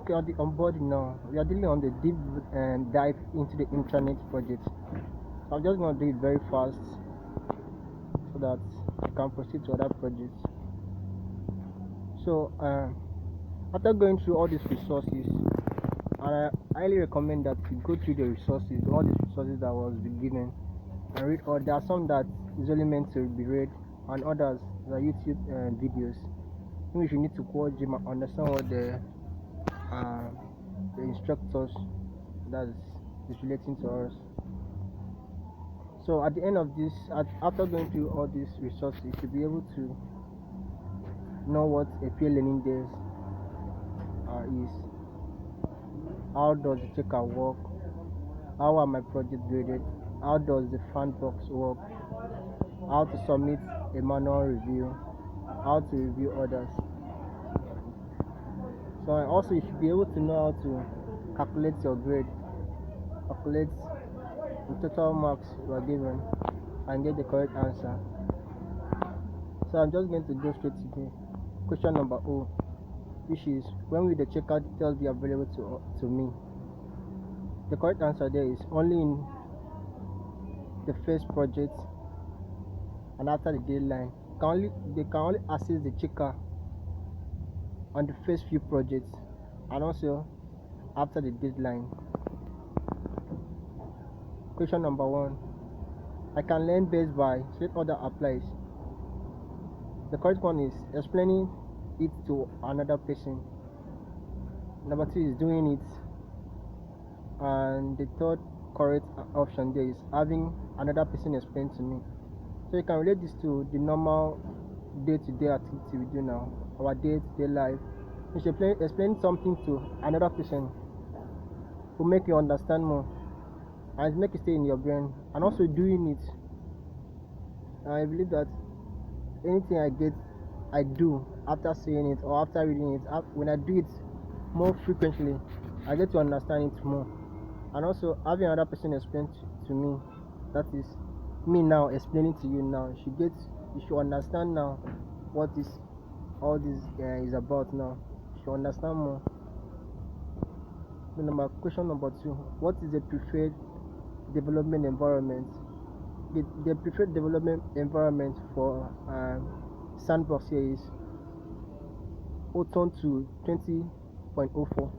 Okay, on the onboarding now, we are dealing on the deep dive into the intranet project. So I'm just going to do it very fast so that I can proceed to other projects. So after going through all these resources, I highly recommend that you go through the resources, all these resources that was given, and read. Or there are some that is only meant to be read, and others are YouTube videos in which you need to watch them and understand what the instructors that is relating to us. So at the end of this, after going through all these resources, you should be able to know what a peer learning day is. How does the checker work? How are my projects graded? How does the sandbox work? How to submit a manual review? How to review others? So also you should be able to know how to calculate your grade, calculate the total marks you are given, and get the correct answer. So I'm just going to go straight to the question number O, which is when will the checkout details be available to me? The correct answer there is only in the first project and after the deadline. They can only access the checker on the first few projects and also after the deadline. Question number 1. I can learn best by select order applies. The correct one is explaining it to another person. Number 2 is doing it. And the third correct option there is having another person explain to me. So you can relate this to the normal day-to-day activity we do now, our day-to-day life. You should explain something to another person to make you understand more and make it stay in your brain. And also doing it, I believe that anything I do after saying it or after reading it, when I do it more frequently, I get to understand it more. And also having another person explain to me, that is me now explaining to you now, you should understand now what is all this is about now. You should understand more. Question number 2, what is the preferred development environment? The preferred development environment for sandbox here is Oton to 20.04.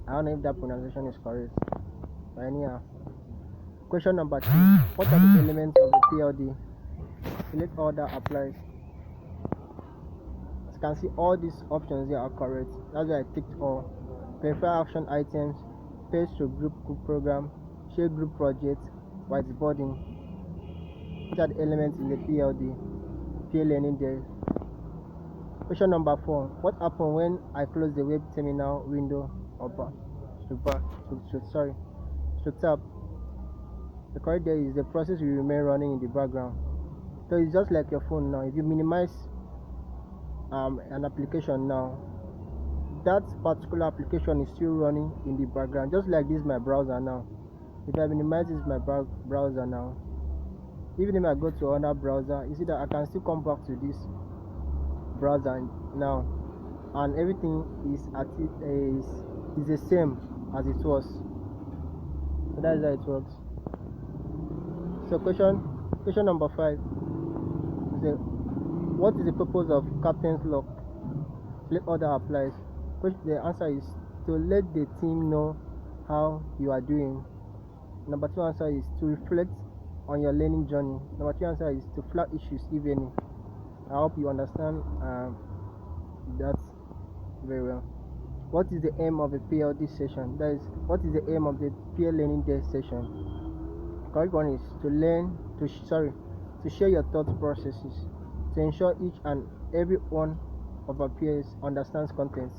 I don't know if that pronunciation is correct, but anyhow. Question number 3, what are the elements of the PLD? Select order applies. As you can see, all these options here are correct. That's why I ticked all. Verify action items, page to group program, share group project, whiteboarding. Which are the elements in the PLD? Peer learning day. Question number 4, what happens when I close the web terminal window or tab? The correct there is the process will remain running in the background. So it's just like your phone now. If you minimize an application now, that particular application is still running in the background, just like this my browser now. If I minimize this my browser now, even if I go to another browser, you see that I can still come back to this browser now, and everything is the same as it was. So that's how it works. So question number 5 is what is the purpose of captain's log? Select order applies. The answer is to let the team know how you are doing. Number 2 answer is to reflect on your learning journey. Number 3 answer is to flag issues if any. I hope you understand that very well. What is the aim of a PLD session? That is, what is the aim of the peer learning day session? Correct one is to share your thought processes, to ensure each and every one of our peers understands content.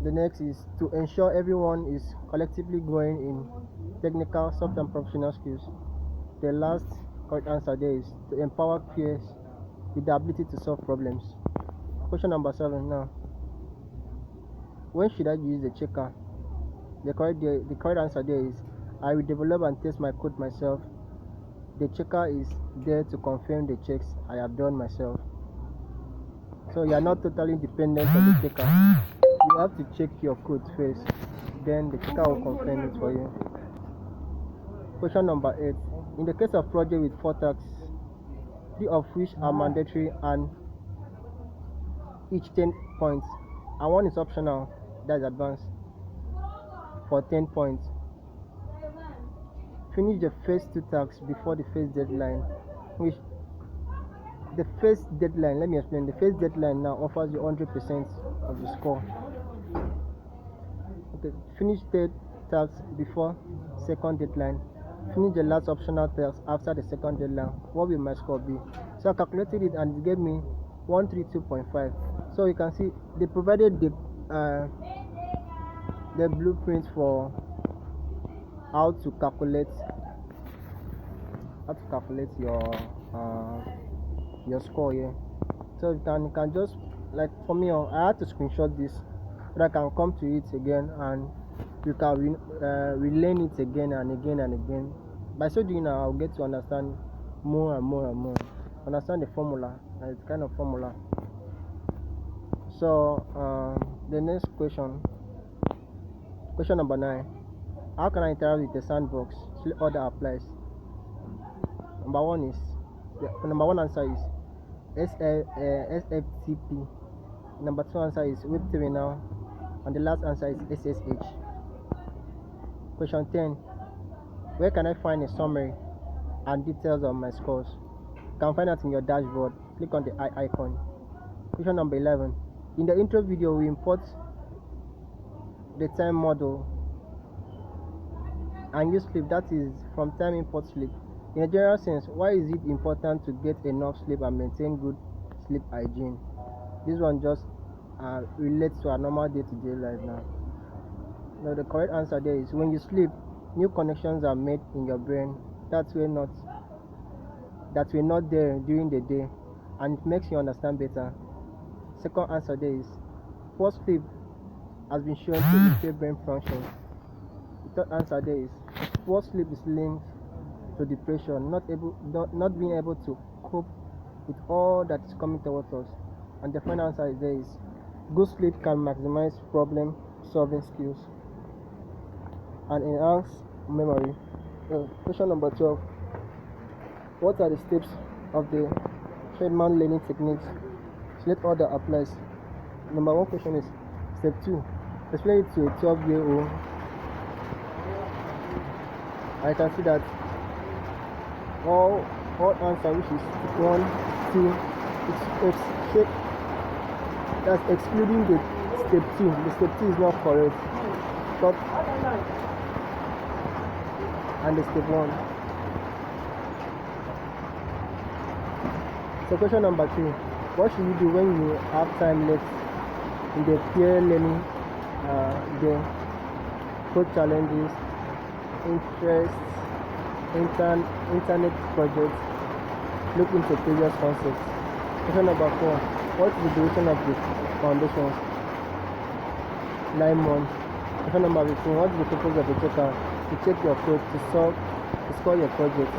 The next is to ensure everyone is collectively growing in technical, soft and professional skills. The last correct answer there is to empower peers with the ability to solve problems. Question number 7 now. When should I use the checker? The correct answer there is I will develop and test my code myself. The checker is there to confirm the checks I have done myself. So you are not totally dependent on the checker. you have to check your code first, then the checker will confirm it for you. Question number 8. In the case of project with 4 tasks, 3 of which are mandatory and each 10 points, and 1 is optional, that is advanced, for 10 points. Finish the first 2 tasks before the first deadline, which the first deadline, let me explain, the first deadline now offers you 100% of the score. Okay, finish 3rd task before second deadline. Finish the last optional task after the second deadline. What will my score be? So I calculated it and it gave me 132.5. So you can see they provided the blueprint for how to calculate your score here. So you can just, like for me, I had to screenshot this so I can come to it again and you can relearn it again and again and again. By so doing, I'll get to understand more and more and more. Understand the formula, it's kind of formula. So the next question number 9. How can I interact with the sandbox? Select order applies. Number one answer is SFTP. Number 2 answer is web terminal, and the last answer is SSH. Question 10. Where can I find a summary and details of my scores? You can find that in your dashboard. Click on the eye icon. Question number 11. In the intro video, we import the time model and use sleep, that is from time import sleep. In a general sense, why is it important to get enough sleep and maintain good sleep hygiene? This one just relates to our normal day-to-day life now. Now the correct answer there is when you sleep, new connections are made in your brain that were not there during the day, and it makes you understand better. Second answer there is poor sleep has been shown to impair brain function. The third answer there is poor sleep is linked to depression, not being able to cope with all that is coming towards us. And the final answer there is good sleep can maximize problem solving skills and enhance memory. Question number 12. What are the steps of the Friedman learning techniques? Select order applies. Number 1 question is step 2. Explain it to a 12-year-old. I can see that all answer, which is 1, 2, that's excluding the step 2. The step 2 is not correct. Stop. And the step 1. So question number 3. What should you do when you have time left in the peer learning game? Code challenges, interests, internet projects, look into previous concepts. Question number 4. What is the duration of the foundation? 9 months. Question number 15. What is the purpose of the checker? To check your code, to score your project.